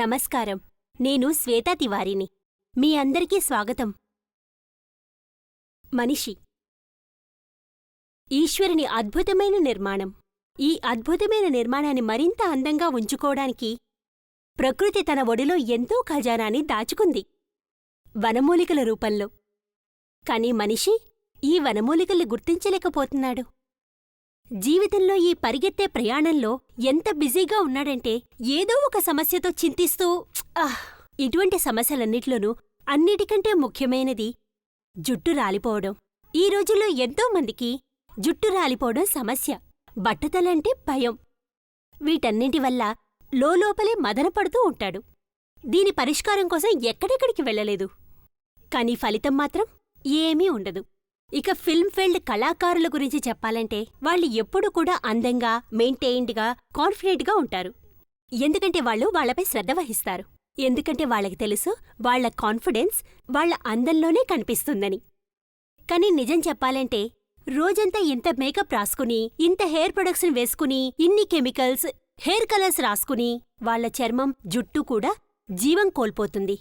నమస్కారం. నేను శ్వేతా తివారీని. మీ అందరికీ స్వాగతం. మనిషి ఈశ్వరుని అద్భుతమైన నిర్మాణం. ఈ అద్భుతమైన నిర్మాణాన్ని మరింత అందంగా ఉంచుకోవడానికి ప్రకృతి తన ఒడిలో ఎంతో ఖజానాన్ని దాచుకుంది, వనమూలికల రూపంలో. కాని మనిషి ఈ వనమూలికల్ని గుర్తించలేకపోతున్నాడు. జీవితంలో ఈ పరిగెత్తే ప్రయాణంలో ఎంత బిజీగా ఉన్నాడంటే ఏదో ఒక సమస్యతో చింతిస్తూ ఇటువంటి సమస్యలన్నిట్లోనూ అన్నిటికంటే ముఖ్యమైనది జుట్టు రాలిపోవడం. ఈ రోజుల్లో ఎంతో మందికి జుట్టు రాలిపోవడం సమస్య, బట్టతలంటే భయం. వీటన్నింటి వల్ల లోపలే మదనపడుతూ ఉంటాడు. దీని పరిష్కారం కోసం ఎక్కడెక్కడికి వెళ్ళలేదు, కాని ఫలితం మాత్రం ఏమీ ఉండదు. ఇక ఫిల్మ్ఫీల్డ్ కళాకారుల గురించి చెప్పాలంటే వాళ్ళు ఎప్పుడూ కూడా అందంగా, మెయింటైన్డ్గా, కాన్ఫిడెంట్గా ఉంటారు. ఎందుకంటే వాళ్ళు వాళ్లపై శ్రద్ధ వహిస్తారు. ఎందుకంటే వాళ్ళకి తెలుసు వాళ్ల కాన్ఫిడెన్స్ వాళ్ల అందంలోనే కనిపిస్తుందని. కాని నిజం చెప్పాలంటే రోజంతా ఇంత మేకప్ రాసుకుని, ఇంత హెయిర్ ప్రొడక్ట్స్ వేసుకుని, ఇన్ని కెమికల్స్, హెయిర్ కలర్స్ రాసుకుని వాళ్ల చర్మం, జుట్టు కూడా జీవం కోల్పోతుంది.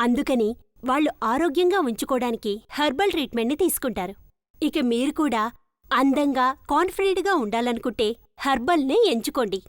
అందుకని వాళ్ళు ఆరోగ్యంగా ఉంచుకోడానికి హెర్బల్ ట్రీట్మెంట్ని తీసుకుంటారు. ఇక మీరు కూడా అందంగా, కాన్ఫిడెంట్గా ఉండాలనుకుంటే హెర్బల్నే ఎంచుకోండి.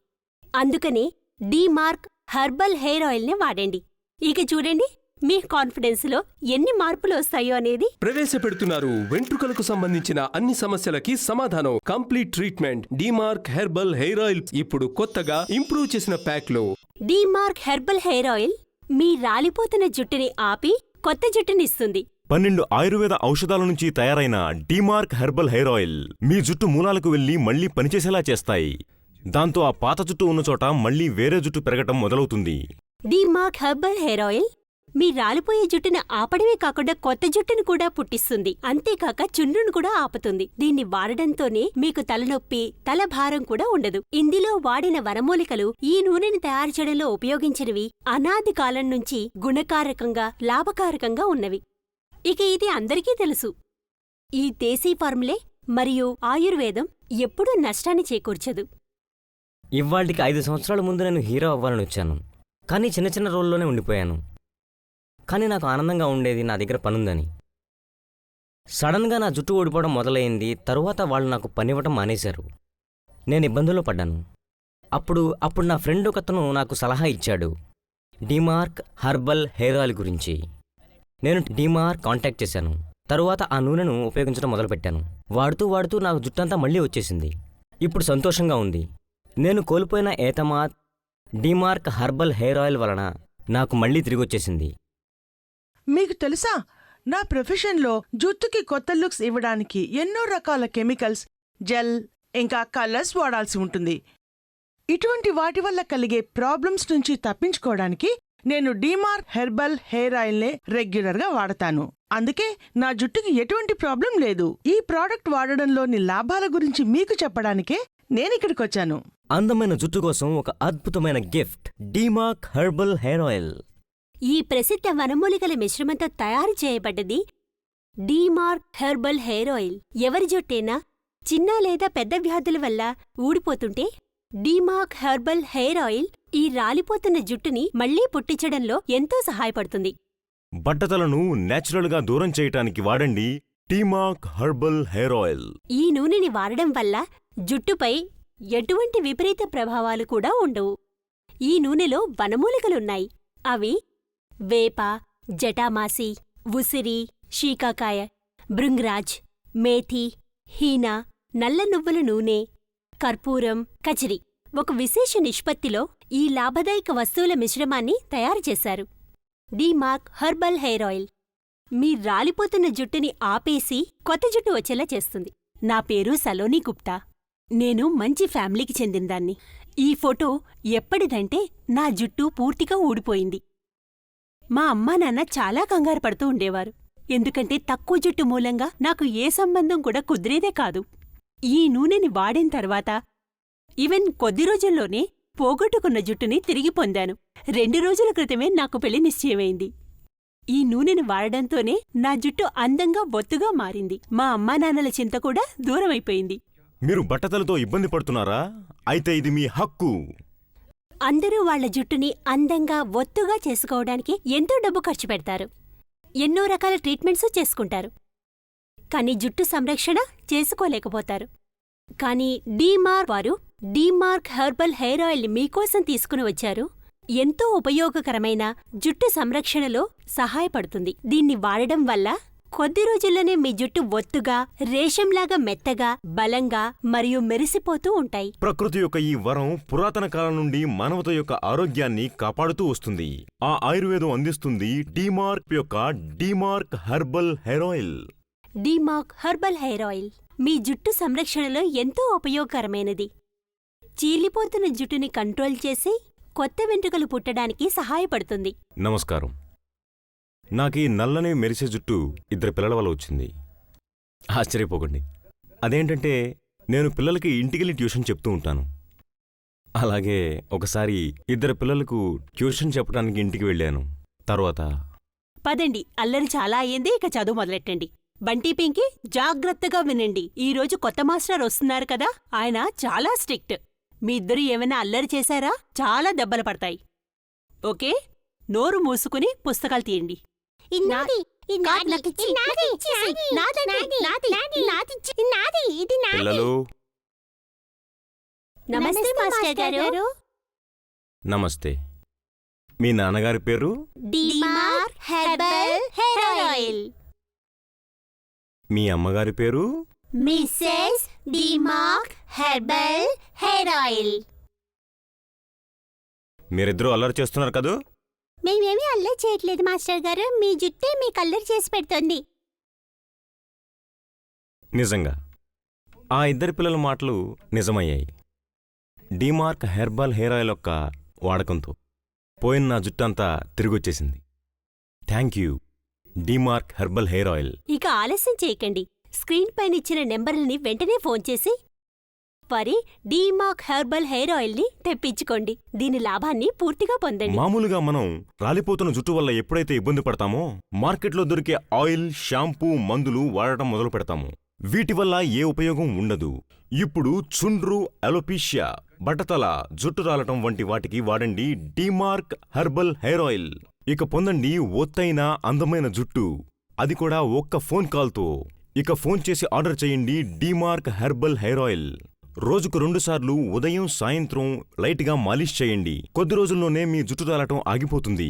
అందుకనే డీమార్క్ హెర్బల్ హెయిర్ ఆయిల్నే వాడండి. ఇక చూడండి మీ కాన్ఫిడెన్స్లో ఎన్ని మార్పులు వస్తాయో అనేది. ప్రవేశపెడుతున్నారు వెంట్రుకలకు సంబంధించిన అన్ని సమస్యలకి సమాధానం, complete treatment Demark herbal hair oil. ఇప్పుడు కొత్తగా ఇంప్రూవ్ చేసిన ప్యాక్లో. డీమార్క్ హెర్బల్ హెయిర్ ఆయిల్ మీ రాలిపోతున్న జుట్టుని ఆపి కొత్త జుట్టునిస్తుంది. 12 ఆయుర్వేద ఔషధాల నుంచి తయారైన డీమార్క్ హెర్బల్ హెయిర్ ఆయిల్ మీ జుట్టు మూలాలకు వెళ్లి మళ్లీ పనిచేసేలా చేస్తాయి. దాంతో ఆ పాత జుట్టు ఉన్న చోట మళ్లీ వేరే జుట్టు పెరగటం మొదలవుతుంది. డీమార్క్ హెర్బల్ హెయిర్ ఆయిల్ మీ రాలిపోయే జుట్టును ఆపడమే కాకుండా కొత్త జుట్టును కూడా పుట్టిస్తుంది. అంతేకాక చుండ్రును కూడా ఆపుతుంది. దీన్ని వాడడంతోనే మీకు తలనొప్పి, తలభారం కూడా ఉండదు. ఇందులో వాడిన వనమూలికలు ఈ నూనెని తయారు చేయడంలో ఉపయోగించినవి అనాది కాలం నుంచి గుణకారకంగా, లాభకారకంగా ఉన్నవి. ఇక ఇది అందరికీ తెలుసు. ఈ దేశీ ఫార్ములే మరియు ఆయుర్వేదం ఎప్పుడూ నష్టాన్ని చేకూర్చదు. ఇవాళ్టికి 5 సంవత్సరాల ముందు నేను హీరో అవ్వాలని వచ్చాను, కానీ చిన్న చిన్న రోల్లోనే ఉండిపోయాను. కానీ నాకు ఆనందంగా ఉండేది నా దగ్గర పనుందని. సడన్గా నా జుట్టు ఊడిపోవడం మొదలైంది. తరువాత వాళ్ళు నాకు పనివ్వటం మానేశారు. నేను ఇబ్బందుల్లో పడ్డాను. అప్పుడు నా ఫ్రెండ్ ఒకతను నాకు సలహా ఇచ్చాడు డీమార్క్ హెర్బల్ హెయిర్ ఆయిల్ గురించి. నేను డీమార్క్ కాంటాక్ట్ చేశాను. తరువాత ఆ నూనెను ఉపయోగించడం మొదలుపెట్టాను. వాడుతూ నాకు జుట్టంతా మళ్ళీ వచ్చేసింది. ఇప్పుడు సంతోషంగా ఉంది. నేను కోల్పోయిన ఏతమాత్ డీమార్క్ హెర్బల్ హెయిర్ ఆయిల్ వలన నాకు మళ్ళీ తిరిగొచ్చేసింది. మీకు తెలుసా, నా ప్రొఫెషన్లో జుట్టుకి కొత్త లుక్స్ ఇవ్వడానికి ఎన్నో రకాల కెమికల్స్, జెల్, ఇంకా కలర్స్ వాడాల్సి ఉంటుంది. ఇటువంటి వాటి వల్ల కలిగే ప్రాబ్లమ్స్ నుంచి తప్పించుకోవడానికి నేను డీమార్క్ హెర్బల్ హెయిర్ ఆయిల్నే రెగ్యులర్గా వాడతాను. అందుకే నా జుట్టుకి ఎటువంటి ప్రాబ్లం లేదు. ఈ ప్రోడక్ట్ వాడడంలోని లాభాల గురించి మీకు చెప్పడానికే నేనిక్కడికొచ్చాను. అందమైన జుట్టు కోసం ఒక అద్భుతమైన గిఫ్ట్, డీమార్క్ హెర్బల్ హెయిర్ ఆయిల్. ఈ ప్రసిద్ధ వనమూలికల మిశ్రమంతో తయారు చేయబడ్డది డీమార్క్ హెర్బల్ హెయిర్ ఆయిల్. ఎవరి జుట్టైనా చిన్న లేదా పెద్ద వ్యాధుల వల్ల ఊడిపోతుంటే డీమార్క్ హెర్బల్ హెయిర్ ఆయిల్ ఈ రాలిపోతున్న జుట్టుని మళ్లీ పుట్టించడంలో ఎంతో సహాయపడుతుంది. బట్టతలను నేచురల్గా దూరం చేయటానికి వాడండి డీమార్క్ హెర్బల్ హెయిర్ ఆయిల్. ఈ నూనెని వాడడం వల్ల జుట్టుపై ఎటువంటి విపరీత ప్రభావాలు కూడా ఉండవు. ఈ నూనెలో వనమూలికలున్నాయి. అవి వేప, జటామాసి, ఉసిరి, శీకాకాయ, భృంగ్రాజ్, మేథి, హీనా, నల్ల నువ్వుల నూనె, కర్పూరం, కచిరి. ఒక విశేష నిష్పత్తిలో ఈ లాభదాయక వస్తువుల మిశ్రమాన్ని తయారు చేశారు. డీమార్క్ హెర్బల్ హెయిర్ ఆయిల్ మీ రాలిపోతున్న జుట్టుని ఆపేసి కొత్త జుట్టు వచ్చేలా చేస్తుంది. నా పేరు సలోనీ గుప్తా. నేను మంచి ఫ్యామిలీకి చెందినదాన్ని. ఈ ఫోటో ఎప్పటిదంటే నా జుట్టు పూర్తిగా ఊడిపోయింది. మా అమ్మా నాన్న చాలా కంగారు పడుతూ ఉండేవారు. ఎందుకంటే తక్కువ జుట్టు మూలంగా నాకు ఏ సంబంధం కూడా కుదిరేదే కాదు. ఈ నూనెని వాడిన తర్వాత ఈవెన్ కొద్ది రోజుల్లోనే పోగొట్టుకున్న జుట్టుని తిరిగి పొందాను. 2 రోజుల క్రితమే నాకు పెళ్లి నిశ్చయమైంది. ఈ నూనెని వాడడంతోనే నా జుట్టు అందంగా బొత్తుగా మారింది. మా అమ్మానాన్నల చింత కూడా దూరమైపోయింది. మీరు బట్టతలతో ఇబ్బంది పడుతున్నారా? అయితే ఇది మీ హక్కు. అందరూ వాళ్ళ జుట్టుని అందంగా ఒత్తుగా చేసుకోవడానికి ఎంతో డబ్బు ఖర్చు పెడతారు. ఎన్నో రకాల ట్రీట్మెంట్స్ చేసుకుంటారు. కానీ జుట్టు సంరక్షణ చేసుకోలేకపోతారు. కానీ డీమార్క్ వారు డీమార్క్ హెర్బల్ హెయిర్ ఆయిల్ని మీకోసం తీసుకుని వచ్చారు. ఎంతో ఉపయోగకరమైన జుట్టు సంరక్షణలో సహాయపడుతుంది. దీన్ని వాడడం వల్ల కొద్ది రోజుల్లోనే మీ జుట్టు ఒత్తుగా, రేషంలాగా మెత్తగా, బలంగా మరియు మెరిసిపోతూ ఉంటాయి. ప్రకృతి యొక్క ఈ వరం పురాతన కాలం నుండి మానవత యొక్క ఆరోగ్యాన్ని కాపాడుతూ వస్తుంది. ఆ ఆయుర్వేదం అందిస్తుంది డీమార్క్ యొక్క Demark herbal hair oil. Demark herbal hair oil మీ జుట్టు సంరక్షణలో ఎంతో ఉపయోగకరమైనది. చీలిపోతున్న జుట్టుని కంట్రోల్ చేసి కొత్త వెంట్రుకలు పుట్టడానికి సహాయపడుతుంది. నమస్కారం. నాకీ నల్లని మెరిసే జుట్టు 2 పిల్లల వల్ల వచ్చింది. ఆశ్చర్యపోకండి. అదేంటంటే నేను పిల్లలకి ఇంటికెళ్ళి ట్యూషన్ చెప్తూ ఉంటాను. అలాగే ఒకసారి 2 పిల్లలకు ట్యూషన్ చెప్పడానికి ఇంటికి వెళ్ళాను. తర్వాత పదండి, అల్లరి చాలా అయ్యింది, ఇక చదువు మొదలెట్టండి. బంటీ పింకీ, జాగ్రత్తగా వినండి. ఈరోజు కొత్త మాస్టర్ వస్తున్నారు కదా, ఆయన చాలా స్ట్రిక్ట్. మీ ఇద్దరు ఏమైనా అల్లరి చేశారా చాలా దెబ్బలు పడతాయి. ఓకే, నోరు మూసుకుని పుస్తకాలు తీయండి. పిల్లలు నమస్తే మాస్టర్ గారు. నమస్తే. మీ నాన్నగారి పేరు? Demark herbal hair oil. మీ అమ్మగారి పేరు? Mrs Demark herbal hair oil. మీరిద్దరూ అల్లరి చేస్తున్నారు కదూ? మేమేమీ అల్లరి చేయట్లేదు మాస్టర్ గారు, మీ జుట్టే మీకు అల్లరి చేసి పెడుతోంది. నిజంగా ఆ 2 పిల్లల మాటలు నిజమయ్యాయి. డీమార్క్ హెర్బల్ హెయిర్ ఆయిల్ యొక్క వాడకంతో పోయిన నా జుట్టంతా తిరిగొచ్చేసింది. Thank you Demark herbal hair oil. ఇక ఆలస్యం చేయకండి. స్క్రీన్ పైన ఇచ్చిన నెంబర్లని వెంటనే ఫోన్ చేసి వారి డీమార్క్ హెర్బల్ హెయిర్ ఆయిల్ని తెప్పించుకోండి. దీని లాభాన్ని పూర్తిగా పొందండి. మామూలుగా మనం రాలిపోతున్న జుట్టు వల్ల ఎప్పుడైతే ఇబ్బంది పడతామో మార్కెట్లో దొరికే ఆయిల్, షాంపూ, మందులు వాడటం మొదలు పెడతాము. వీటి వల్ల ఏ ఉపయోగం ఉండదు. ఇప్పుడు చుండ్రు, అలోపీషియా, బట్టతల, జుట్టు రాలటం వంటి వాటికి వాడండి డీమార్క్ హెర్బల్ హెయిర్ ఆయిల్. ఇక పొందండి ఒత్తైన అందమైన జుట్టు, అది కూడా ఒక్క ఫోన్ కాల్తో. ఇక ఫోన్ చేసి ఆర్డర్ చేయండి డీమార్క్ హెర్బల్ హెయిర్ ఆయిల్. రోజుకు 2 సార్లు ఉదయం, సాయంత్రం లైట్గా మాలిష్ చేయండి. కొద్ది రోజుల్లోనే మీ జుట్టు రాలటం ఆగిపోతుంది.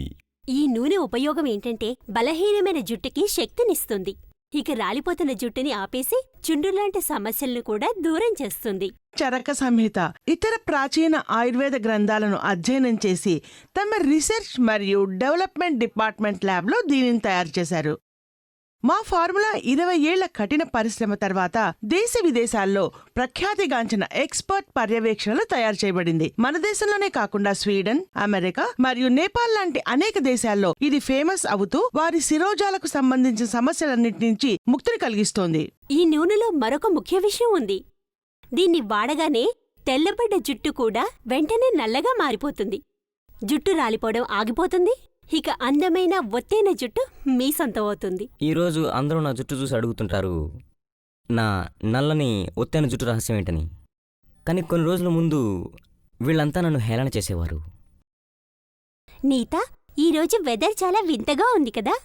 ఈ నూనె ఉపయోగం ఏంటంటే బలహీనమైన జుట్టుకి శక్తినిస్తుంది. ఇక రాలిపోతున్న జుట్టుని ఆపేసి చుండ్రులాంటి సమస్యలను కూడా దూరం చేస్తుంది. చరక సంహిత ఇతర ప్రాచీన ఆయుర్వేద గ్రంథాలను అధ్యయనం చేసి తమ రీసెర్చ్ మరియు డెవలప్మెంట్ డిపార్ట్మెంట్ ల్యాబ్లో దీనిని తయారు చేశారు. మా ఫార్ములా 20 ఏళ్ల కఠిన పరిశ్రమ తర్వాత దేశ విదేశాల్లో ప్రఖ్యాతిగాంచిన ఎక్స్పర్ట్ పర్యవేక్షణలో తయారు చేయబడింది. మన దేశంలోనే కాకుండా స్వీడన్, అమెరికా మరియు నేపాల్ లాంటి అనేక దేశాల్లో ఇది ఫేమస్ అవుతూ వారి శిరోజాలకు సంబంధించిన సమస్యలన్నిటి నుంచి ముక్తిని కలిగిస్తోంది. ఈ నూనెలో మరొక ముఖ్య విషయం ఉంది. దీన్ని వాడగానే తెల్లబడ్డ జుట్టు కూడా వెంటనే నల్లగా మారిపోతుంది. జుట్టు రాలిపోవడం ఆగిపోతుంది. ఇక అందమైన ఒత్తైన జుట్టు మీ సొంతమవుతుంది. ఈరోజు అందరూ నా జుట్టు చూసి అడుగుతుంటారు నా నల్లని ఒత్తైన జుట్టు రహస్యం ఏంటని. కానీ కొన్ని రోజుల ముందు వీళ్ళంతా నన్ను హేళన చేసేవారు. నీతా, ఈరోజు వెదర్ చాలా వింతగా ఉంది కదా.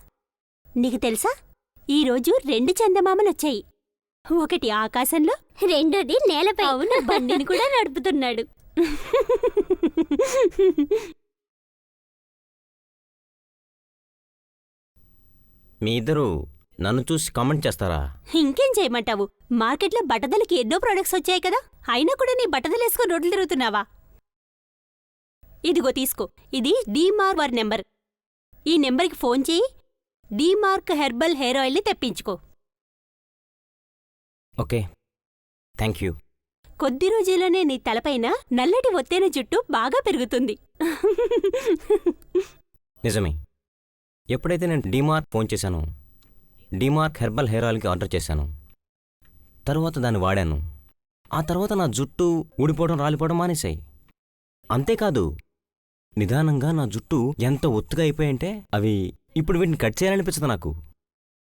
నీకు తెలుసా, ఈరోజు 2 చందమామలొచ్చాయి. ఒకటి ఆకాశంలో, రెండోది నేలపై. అవును, బండిని కూడా నడుపుతున్నాడు. మీ ఇద్దరు నన్ను చూసి కామెంట్ చేస్తారా? ఇంకేం చేయమంటావు? మార్కెట్లో బట్టతలకి ఎన్నో ప్రొడక్ట్స్ వచ్చాయి కదా, అయినా కూడా నీ బట్టతలేసుకొని రోడ్లు తిరుగుతున్నావా? ఇదిగో తీసుకో, ఇది డీమార్క్ వారి నెంబర్. ఈ నెంబర్కి ఫోన్ చేయి, డీమార్క్ హెర్బల్ హెయిర్ ఆయిల్ని తెప్పించుకో. Okay, thank you. కొద్ది రోజుల్లోనే నీ తలపైన నల్లటి ఒత్తైన జుట్టు బాగా పెరుగుతుంది. నిజమే. ఎప్పుడైతే నేను డీమార్క్ ఫోన్ చేశానో, డీమార్క్ హెర్బల్ హెయిర్ ఆయిల్కి ఆర్డర్ చేశాను. తరువాత దాన్ని వాడాను. ఆ తర్వాత నా జుట్టు ఊడిపోవడం, రాలిపోవడం మానేశాయి. అంతేకాదు, నిదానంగా నా జుట్టు ఎంత ఒత్తుగా అయిపోయాయంటే అవి ఇప్పుడు వీటిని కట్ చేయాలనిపించదు నాకు.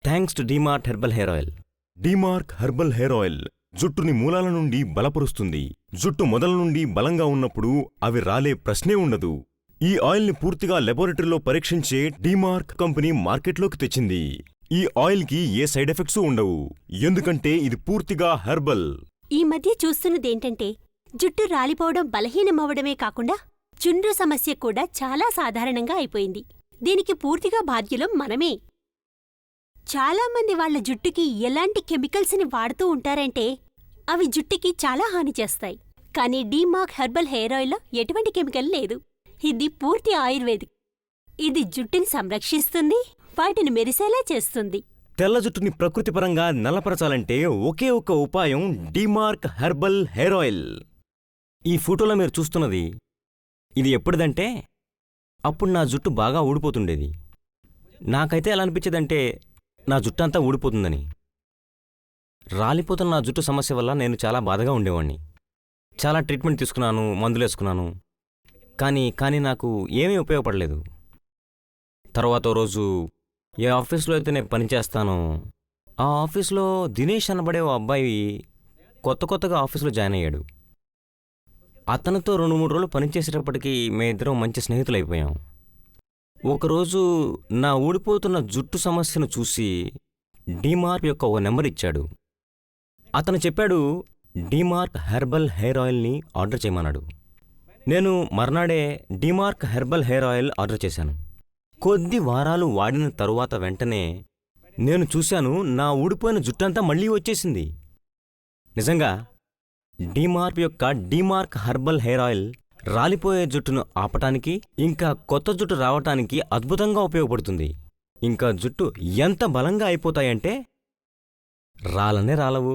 Thanks to Demark herbal hair oil. Demark herbal hair oil జుట్టుని మూలాల నుండి బలపరుస్తుంది. జుట్టు మొదల నుండి బలంగా ఉన్నప్పుడు అవి రాలే ప్రశ్నే ఉండదు. ఈ ఆయిల్ని పూర్తిగా లెబొరేటరీలో పరీక్షించే డీమార్క్ కంపెనీ మార్కెట్లోకి తెచ్చింది. ఈ ఆయిల్కి ఏ సైడ్ ఎఫెక్ట్స్ ఉండవు, ఎందుకంటే ఇది పూర్తిగా హెర్బల్. ఈ మధ్య చూస్తున్నదేంటంటే జుట్టు రాలిపోవడం బలహీనమవ్వడమే కాకుండా చుండ్రు సమస్య కూడా చాలా సాధారణంగా అయిపోయింది. దీనికి పూర్తిగా బాధ్యులం మనమే. చాలామంది వాళ్ల జుట్టుకి ఎలాంటి కెమికల్స్ని వాడుతూ ఉంటారంటే అవి జుట్టుకి చాలా హాని చేస్తాయి. కానీ డీమార్క్ హెర్బల్ హెయిర్ ఆయిల్లో ఎటువంటి కెమికల్ లేదు. ఇది పూర్తి ఆయుర్వేదిక్. ఇది జుట్టుని సంరక్షిస్తుంది, వాటిని మెరిసేలా చేస్తుంది. తెల్ల జుట్టుని ప్రకృతిపరంగా నల్లపరచాలంటే ఒకే ఒక్క ఉపాయం డీమార్క్ హెర్బల్ హెయిర్ ఆయిల్. ఈ ఫోటోలో మీరు చూస్తున్నది ఇది ఎప్పుడుదంటే అప్పుడు నా జుట్టు బాగా ఊడిపోతుండేది. నాకైతే ఎలా అనిపించేదంటే నా జుట్టు అంతా ఊడిపోతుందని. రాలిపోతున్న నా జుట్టు సమస్య వల్ల నేను చాలా బాధగా ఉండేవాణ్ణి. చాలా ట్రీట్మెంట్ తీసుకున్నాను, మందులేసుకున్నాను, కానీ నాకు ఏమీ ఉపయోగపడలేదు. తర్వాత రోజు ఏ ఆఫీస్లో అయితే నేను పనిచేస్తానో ఆ ఆఫీస్లో దినేష్ అనబడే ఓ అబ్బాయి కొత్తగా ఆఫీస్లో జాయిన్ అయ్యాడు. అతనితో 2-3 రోజులు పనిచేసేటప్పటికీ మేమిద్దరం మంచి స్నేహితులైపోయాం. ఒకరోజు నా ఊడిపోతున్న జుట్టు సమస్యను చూసి డీమార్క్ యొక్క ఓ నెంబర్ ఇచ్చాడు. అతను చెప్పాడు డీమార్క్ హెర్బల్ హెయిర్ ఆయిల్ని ఆర్డర్ చేయమన్నాడు. నేను మర్నాడే డీమార్క్ హెర్బల్ హెయిర్ ఆయిల్ ఆర్డర్ చేశాను. కొద్ది వారాలు వాడిన తరువాత వెంటనే నేను చూశాను నా ఊడిపోయిన జుట్టంతా మళ్ళీ వచ్చేసింది. నిజంగా డీమార్క్ యొక్క డీమార్క్ హెర్బల్ హెయిర్ ఆయిల్ రాలిపోయే జుట్టును ఆపటానికి, ఇంకా కొత్త జుట్టు రావటానికి అద్భుతంగా ఉపయోగపడుతుంది. ఇంకా జుట్టు ఎంత బలంగా అయిపోతాయంటే రాలనే రాలవు.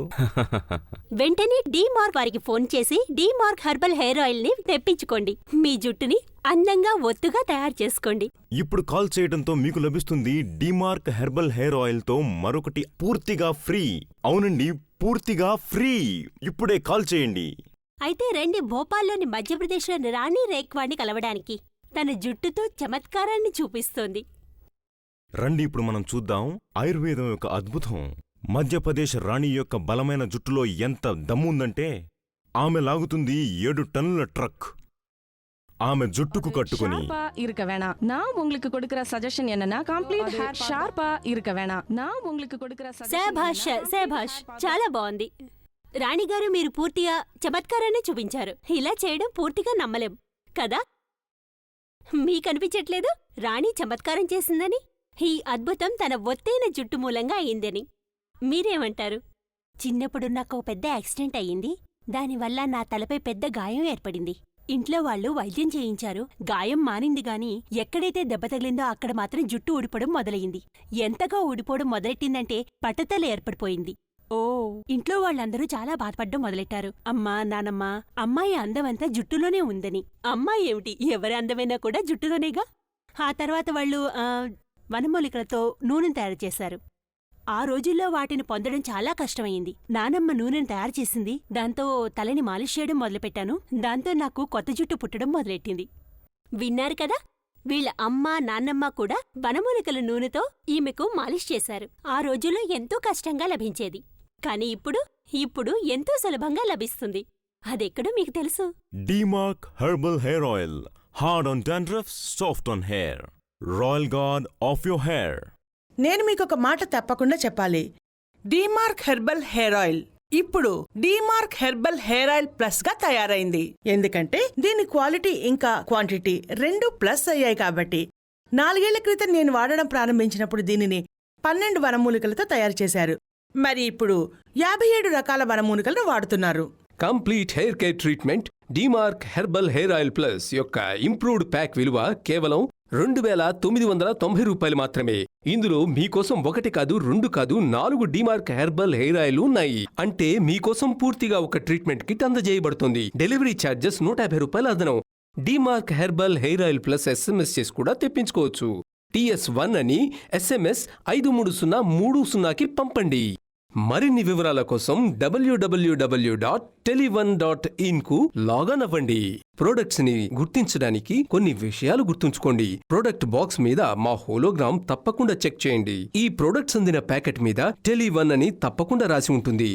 వెంటనే డీమార్క్ వారికి ఫోన్ చేసి డీమార్క్ హెర్బల్ హెయిర్ ఆయిల్ని తెప్పించుకోండి. మీ జుట్టుని అందంగా ఒత్తుగా తయారు చేసుకోండి. ఇప్పుడు కాల్ చేయడంతో మీకు లభిస్తుంది డీమార్క్ హెర్బల్ హెయిర్ ఆయిల్తో మరొకటి పూర్తిగా ఫ్రీ. అవునండి, పూర్తిగా ఫ్రీ. ఇప్పుడే కాల్ చేయండి. అయితే రండి భోపాల్లోని మధ్యప్రదేశ్లోని రాణి రేఖ్వాణ్ణి కలవడానికి. తన జుట్టుతో చమత్కారాన్ని చూపిస్తోంది. రండి ఇప్పుడు మనం చూద్దాం ఆయుర్వేదం యొక్క అద్భుతం. మధ్యప్రదేశ్ రాణి యొక్క బలమైన జుట్టులో ఎంత దమ్ముందంటే ఆమె లాగుతుంది 7 టన్నుల ట్రక్. ஆமை ஜுட்டுக்கு கட்டுக்குனி ஷார்ப்பா இருக்க வேணாம். நான் உங்களுக்கு கொடுக்கிற சஜஷன் என்னன்னா కంప్లీట్ హెయిర్ షార్పా இருக்க வேணாம். நான் உங்களுக்கு கொடுக்கிற శభాష్ చాలా బాగుంది. రాణిగారు, మీరు పూర్తిగా చమత్కారాన్ని చూపించారు. ఇలా చేయడం పూర్తిగా నమ్మలేం కదా. మీకనిపించట్లేదు రాణి చమత్కారం చేసిందని? ఈ అద్భుతం తన ఒత్తైన జుట్టు మూలంగా అయిందని. మీరేమంటారు? చిన్నప్పుడు నాకు పెద్ద యాక్సిడెంట్ అయ్యింది. దానివల్ల నా తలపై పెద్ద గాయం ఏర్పడింది. ఇంట్లో వాళ్ళు వైద్యం చేయించారు. గాయం మానింది గాని ఎక్కడైతే దెబ్బ తగిలిందో అక్కడ మాత్రం జుట్టు ఊడిపోవడం మొదలయింది. ఎంతగా ఊడిపోవడం మొదలెట్టిందంటే పట్టుదల ఏర్పడిపోయింది. ఓ, ఇంట్లో వాళ్ళందరూ చాలా బాధపడ్డం మొదలెట్టారు. అమ్మా, నానమ్మ, అమ్మాయి అందమంతా జుట్టులోనే ఉందని. అమ్మాయి ఏమిటి, ఎవరి అందమైనా కూడా జుట్టులోనేగా. ఆ తర్వాత వాళ్ళు వనమూలికలతో నూనెను తయారు చేశారు. ఆ రోజుల్లో వాటిని పొందడం చాలా కష్టమైంది. నానమ్మ నూనెను తయారు చేసింది. దాంతో తలని మాలిష్ చేయడం మొదలుపెట్టాను. దాంతో నాకు కొత్త జుట్టు పుట్టడం మొదలెట్టింది. విన్నారు కదా, వీళ్ళ అమ్మ, నాన్నమ్మ కూడా వనమూలికల నూనెతో ఈమెకు మాలిష్ చేశారు. ఆ రోజుల్లో ఎంతో కష్టంగా లభించేది. కాని ఇప్పుడు ఎంతో సులభంగా లభిస్తుంది. అదెక్కడో మీకు తెలుసు. Demark herbal hair oil, hard on dandruff, soft on hair, royal guard of your hair. నేను మీకొక మాట తప్పకుండా చెప్పాలి. డీమార్క్ హెర్బల్ హెయిర్ ఆయిల్ ఇప్పుడు డీమార్క్ హెర్బల్ హెయిర్ ఆయిల్ ప్లస్ గా తయారైంది. ఎందుకంటే దీని క్వాలిటీ ఇంకా క్వాంటిటీ 2 ప్లస్ అయ్యాయి కాబట్టి. 4 ఏళ్ల క్రితం నేను వాడడం ప్రారంభించినప్పుడు దీనిని 12 వనమూలికలతో తయారు చేశారు. మరి ఇప్పుడు 57 రకాల వనమూలికలను వాడుతున్నారు. Complete hair care treatment Demark herbal hair oil plus యొక్క ఇంప్రూవ్డ్ ప్యాక్ విలువ కేవలం 2,990 రూపాయలు మాత్రమే. ఇందులో మీకోసం 1 కాదు, 2 కాదు, 4 డీమార్క్ హెర్బల్ హెయిర్ ఆయిల్ ఉన్నాయి. అంటే మీకోసం పూర్తిగా ఒక ట్రీట్మెంట్ కిట్ అందజేయబడుతుంది. డెలివరీ ఛార్జెస్ 150 రూపాయలు అదనం. Demark herbal hair oil plus SMS చేసి కూడా తెప్పించుకోవచ్చు. TS1 అని SMS 53030కి పంపండి. మరిన్ని వివరాల కోసం www.tele1.in కు లాగిన్ అవ్వండి. ప్రొడక్ట్స్ ని గుర్తించడానికి కొన్ని విషయాలు గుర్తుంచుకోండి. ప్రొడక్ట్ బాక్స్ మీద మా హోలోగ్రామ్ తప్పకుండా చెక్ చేయండి. ఈ ప్రొడక్ట్స్ అందిన ప్యాకెట్ మీద Tele1 అని తప్పకుండా రాసి ఉంటుంది.